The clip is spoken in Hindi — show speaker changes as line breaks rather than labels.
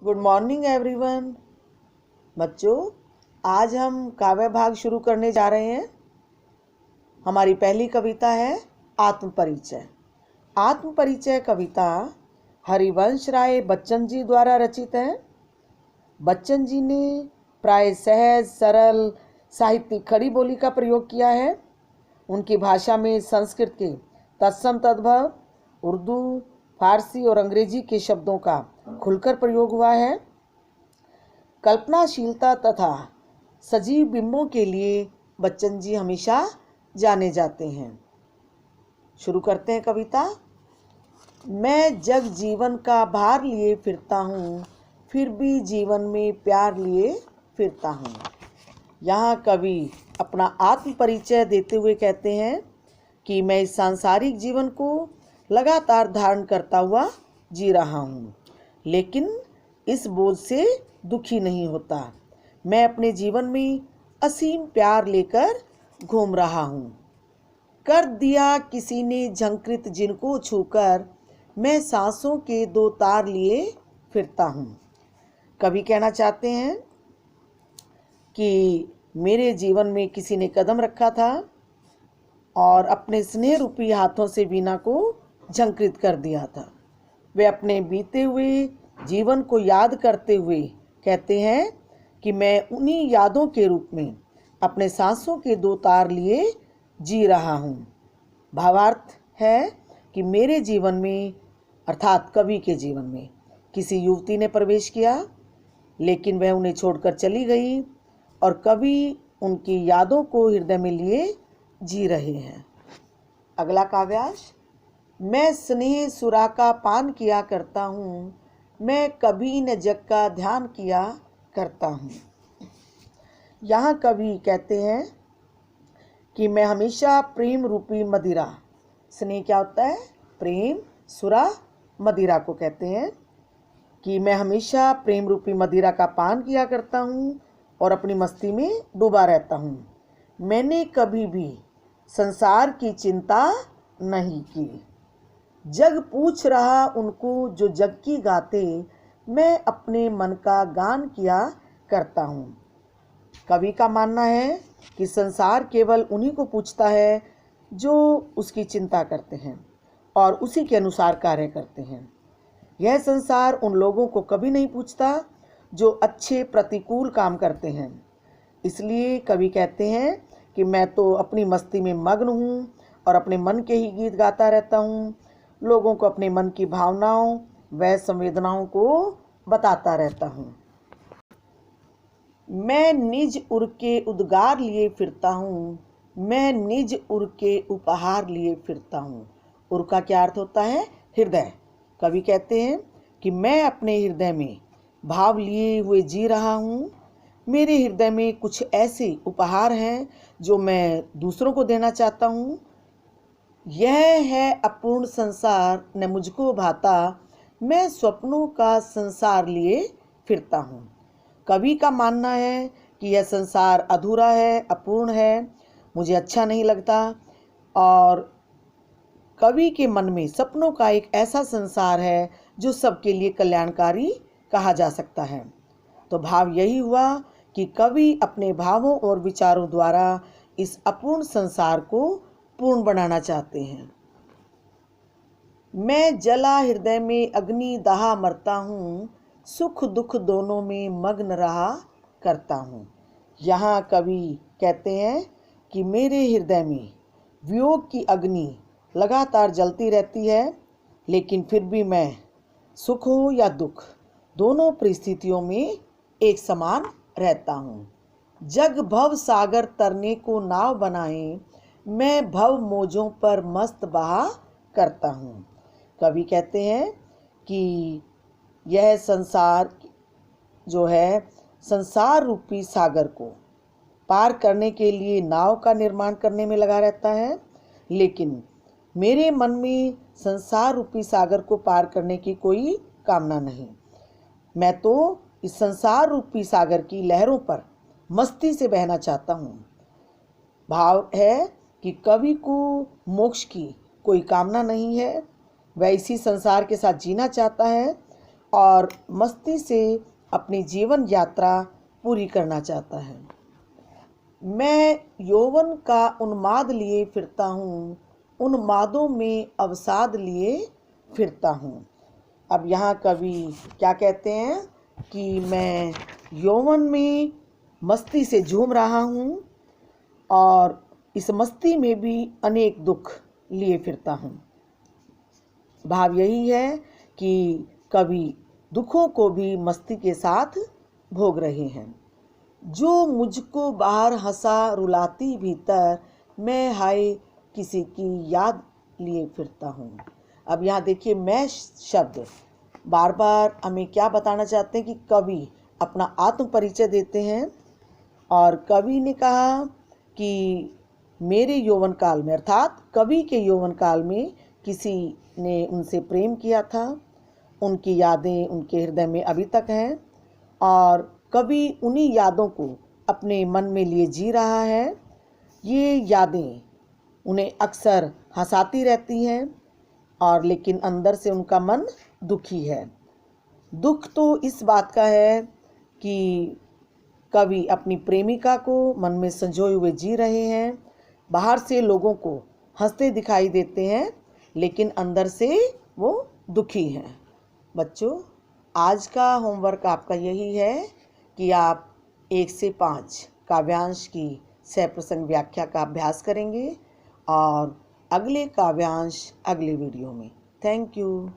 Good morning everyone. बच्चों, आज हम काव्य भाग शुरू करने जा रहे हैं। हमारी पहली कविता है आत्मपरिचय। आत्मपरिचय कविता हरिवंश राय बच्चन जी द्वारा रचित है। बच्चन जी ने प्राय सहज सरल साहित्यिक खड़ी बोली का प्रयोग किया है। उनकी भाषा में संस्कृत के तत्सम तद्भव, उर्दू, फारसी और अंग्रेजी के शब्दों का खुलकर प्रयोग हुआ है। कल्पनाशीलता तथा सजीव बिंबों के लिए बच्चन जी हमेशा जाने जाते हैं। शुरू करते हैं कविता। मैं जग जीवन का भार लिए फिरता हूँ, फिर भी जीवन में प्यार लिए फिरता हूँ। यहाँ कवि अपना आत्म परिचय देते हुए कहते हैं कि मैं इस सांसारिक जीवन को लगातार धारण करता हुआ जी रहा हूँ, लेकिन इस बोझ से दुखी नहीं होता। मैं अपने जीवन में असीम प्यार लेकर घूम रहा हूँ। कर दिया किसी ने झंकृत जिनको छूकर, मैं सांसों के दो तार लिए फिरता हूँ। कवि कहना चाहते हैं कि मेरे जीवन में किसी ने कदम रखा था और अपने स्नेह रूपी हाथों से वीणा को झंकृत कर दिया था। वे अपने बीते हुए जीवन को याद करते हुए कहते हैं कि मैं उन्हीं यादों के रूप में अपने सांसों के दो तार लिए जी रहा हूँ। भावार्थ है कि मेरे जीवन में, अर्थात कवि के जीवन में, किसी युवती ने प्रवेश किया, लेकिन वह उन्हें छोड़कर चली गई और कवि उनकी यादों को हृदय में लिए जी रहे हैं। अगला काव्यांश। मैं स्नेह सुरा का पान किया करता हूँ, मैं कभी न जग का ध्यान किया करता हूँ। यहाँ कवि कहते हैं कि मैं हमेशा प्रेम रूपी मदिरा, स्नेह क्या होता है? प्रेम, सुरा, मदिरा को कहते हैं कि मैं हमेशा प्रेम रूपी मदिरा का पान किया करता हूँ और अपनी मस्ती में डूबा रहता हूँ। मैंने कभी भी संसार की चिंता नहीं की। जग पूछ रहा उनको जो जग की गाते, मैं अपने मन का गान किया करता हूँ। कवि का मानना है कि संसार केवल उन्हीं को पूछता है जो उसकी चिंता करते हैं और उसी के अनुसार कार्य करते हैं। यह संसार उन लोगों को कभी नहीं पूछता जो अच्छे प्रतिकूल काम करते हैं। इसलिए कवि कहते हैं कि मैं तो अपनी मस्ती में मग्न हूँ और अपने मन के ही गीत गाता रहता हूँ। लोगों को अपने मन की भावनाओं व संवेदनाओं को बताता रहता हूँ। मैं निज उर के उद्गार लिए फिरता हूँ, मैं निज उर के उपहार लिए फिरता हूँ। उर का क्या अर्थ होता है? हृदय। कवि कहते हैं कि मैं अपने हृदय में भाव लिए हुए जी रहा हूँ। मेरे हृदय में कुछ ऐसे उपहार हैं जो मैं दूसरों को देना चाहता हूँ। यह है अपूर्ण संसार न मुझको भाता, मैं स्वप्नों का संसार लिए फिरता हूँ। कवि का मानना है कि यह संसार अधूरा है, अपूर्ण है, मुझे अच्छा नहीं लगता और कवि के मन में सपनों का एक ऐसा संसार है जो सबके लिए कल्याणकारी कहा जा सकता है। तो भाव यही हुआ कि कवि अपने भावों और विचारों द्वारा इस अपूर्ण संसार को पूर्ण बनाना चाहते हैं। मैं जला हृदय में अग्नि दहा मरता हूँ, सुख दुख दोनों में मग्न रहा करता हूँ। यहाँ कवि कहते हैं कि मेरे हृदय में वियोग की अग्नि लगातार जलती रहती है, लेकिन फिर भी मैं सुख हो या दुख दोनों परिस्थितियों में एक समान रहता हूँ। जग भव सागर तरने को नाव बनाए, मैं भव मोजों पर मस्त बहा करता हूँ। कवि कहते हैं कि यह संसार जो है, संसार रूपी सागर को पार करने के लिए नाव का निर्माण करने में लगा रहता है, लेकिन मेरे मन में संसार रूपी सागर को पार करने की कोई कामना नहीं। मैं तो इस संसार रूपी सागर की लहरों पर मस्ती से बहना चाहता हूँ। भाव है कि कवि को मोक्ष की कोई कामना नहीं है, वह इसी संसार के साथ जीना चाहता है और मस्ती से अपनी जीवन यात्रा पूरी करना चाहता है। मैं यौवन का उन्माद लिए फिरता हूँ, उन्मादों में अवसाद लिए फिरता हूँ। अब यहाँ कवि क्या कहते हैं कि मैं यौवन में मस्ती से झूम रहा हूँ और इस मस्ती में भी अनेक दुख लिए फिरता हूँ। भाव यही है कि कवि दुखों को भी मस्ती के साथ भोग रहे हैं। जो मुझको बाहर हंसा रुलाती भीतर, मैं हाय किसी की याद लिए फिरता हूँ। अब यहाँ देखिए, मैं शब्द बार बार हमें क्या बताना चाहते हैं कि कवि अपना आत्म परिचय देते हैं। और कवि ने कहा कि मेरे यौवन काल में, अर्थात कवि के यौवन काल में किसी ने उनसे प्रेम किया था। उनकी यादें उनके हृदय में अभी तक हैं और कवि उन्हीं यादों को अपने मन में लिए जी रहा है। ये यादें उन्हें अक्सर हंसाती रहती हैं और लेकिन अंदर से उनका मन दुखी है। दुख तो इस बात का है कि कवि अपनी प्रेमिका को मन में संजोए हुए जी रहे हैं। बाहर से लोगों को हंसते दिखाई देते हैं लेकिन अंदर से वो दुखी हैं। बच्चों, आज का होमवर्क आपका यही है कि आप 1 से 5 काव्यांश की सहप्रसंग व्याख्या का अभ्यास करेंगे और अगले काव्यांश अगले वीडियो में। Thank you.